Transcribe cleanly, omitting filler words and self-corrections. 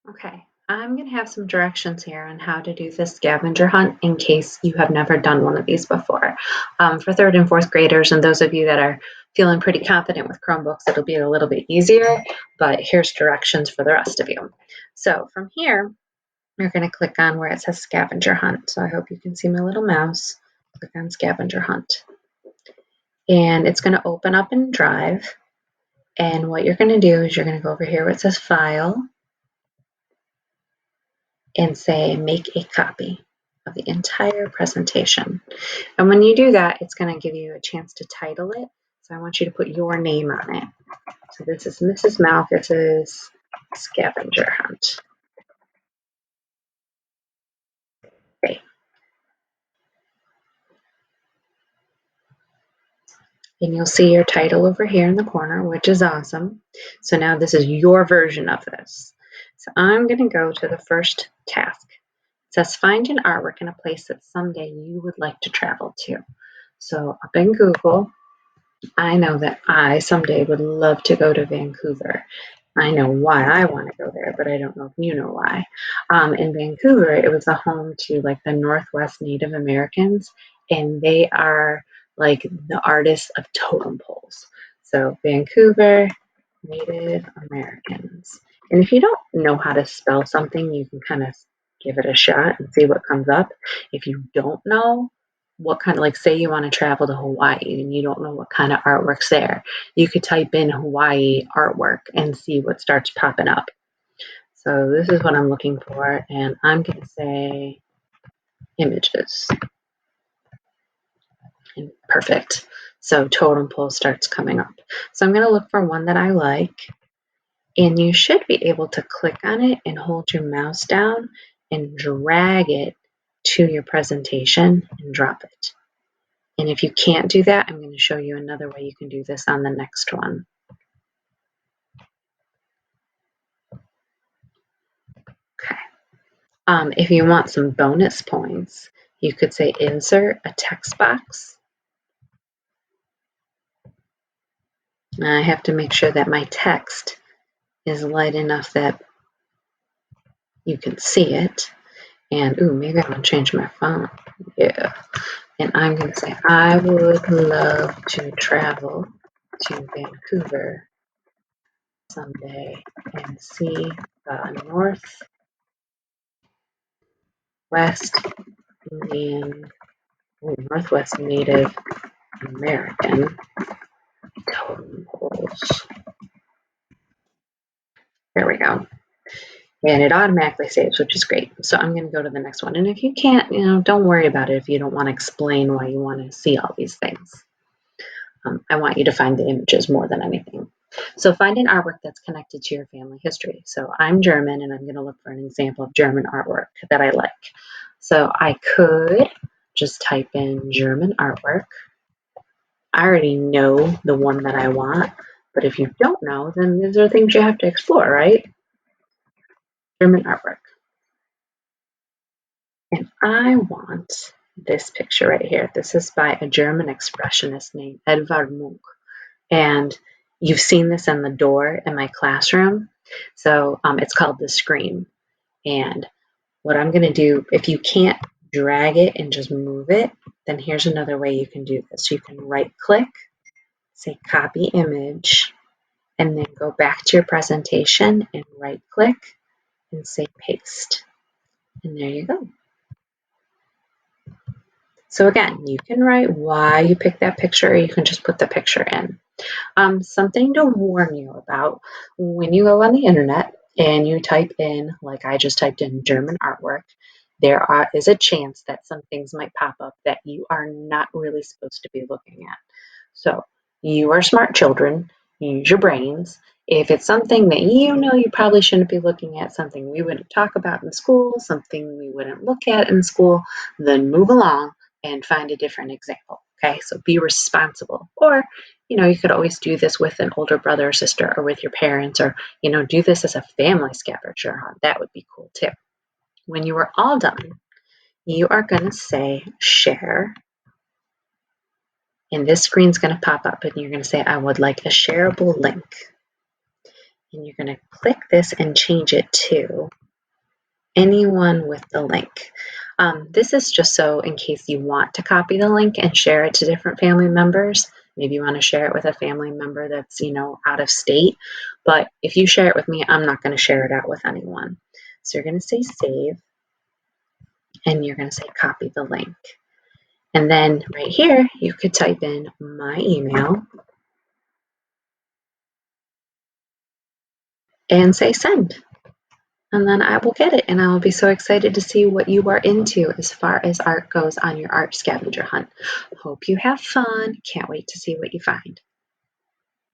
Okay, I'm going to have some directions here on how to do this scavenger hunt in case you have never done one of these before. For third and fourth graders and those of you that are feeling pretty confident with Chromebooks, it'll be a little bit easier, but here's directions for the rest of you. So from here, you're going to click on where it says scavenger hunt. So I hope you can see my little mouse. Click on scavenger hunt. And it's going to open up in Drive. And what you're going to do is you're going to go over here where it says file and say make a copy of the entire presentation. And when you do that, it's going to give you a chance to title it. So I want you to put your name on it. So this is Mrs. Malthus's scavenger hunt. Okay. And you'll see your title over here in the corner, which is awesome. So now this is your version of this. So I'm going to go to the first task. It says find an artwork in a place that someday you would like to travel to. So up in Google, I know that I someday would love to go to Vancouver. I know why I want to go there, but I don't know if you know why. In Vancouver, it was a home to like the Northwest Native Americans, and they are like the artists of totem poles. So Vancouver Native Americans. And if you don't know how to spell something, you can kind of give it a shot and see what comes up. If you don't know what kind of, like, say you want to travel to Hawaii and you don't know what kind of artwork's there, you could type in Hawaii artwork and see what starts popping up. So this is what I'm looking for, and I'm going to say images. And perfect. So totem pole starts coming up. So I'm going to look for one that I like. And you should be able to click on it and hold your mouse down and drag it to your presentation and drop it. And if you can't do that, I'm going to show you another way you can do this on the next one. Okay. If you want some bonus points, you could say insert a text box. And I have to make sure that my text is light enough that you can see it. And ooh, maybe I'm going to change my font. Yeah. And I'm going to say, I would love to travel to Vancouver someday and see the Northwest Native American totem poles. There we go. And it automatically saves, which is great. So I'm going to go to the next one. And if you can't, don't worry about it if you don't want to explain why you want to see all these things. I want you to find the images more than anything. So find an artwork that's connected to your family history. So I'm German, and I'm going to look for an example of German artwork that I like. So I could just type in German artwork. I already know the one that I want, but if you don't know, then these are things you have to explore, right? German artwork. And I want this picture right here. This is by a German expressionist named Edvard Munch. And you've seen this on the door in my classroom. So it's called The Scream. And what I'm going to do, if you can't drag it and just move it, then here's another way you can do this. You can right click, say copy image, and then go back to your presentation and right click and say paste. And there you go. So again, you can write why you picked that picture, or you can just put the picture in. Something to warn you about: when you go on the internet and you type in, like I just typed in German artwork, is a chance that some things might pop up that you are not really supposed to be looking at. So you are smart children, use your brains. If it's something that you know you probably shouldn't be looking at, something we wouldn't talk about in school, something we wouldn't look at in school, then move along and find a different example. Okay, so be responsible. Or, you could always do this with an older brother or sister, or with your parents, or, do this as a family scavenger hunt. That would be cool too. When you are all done, you are going to say share. And this screen's going to pop up and you're going to say, I would like a shareable link. And you're going to click this and change it to anyone with the link. This is just so in case you want to copy the link and share it to different family members. Maybe you want to share it with a family member that's, out of state. But if you share it with me, I'm not going to share it out with anyone. So you're going to say save, and you're going to say copy the link. And then right here, you could type in my email and say send. And then I will get it, and I will be so excited to see what you are into as far as art goes on your art scavenger hunt. Hope you have fun. Can't wait to see what you find.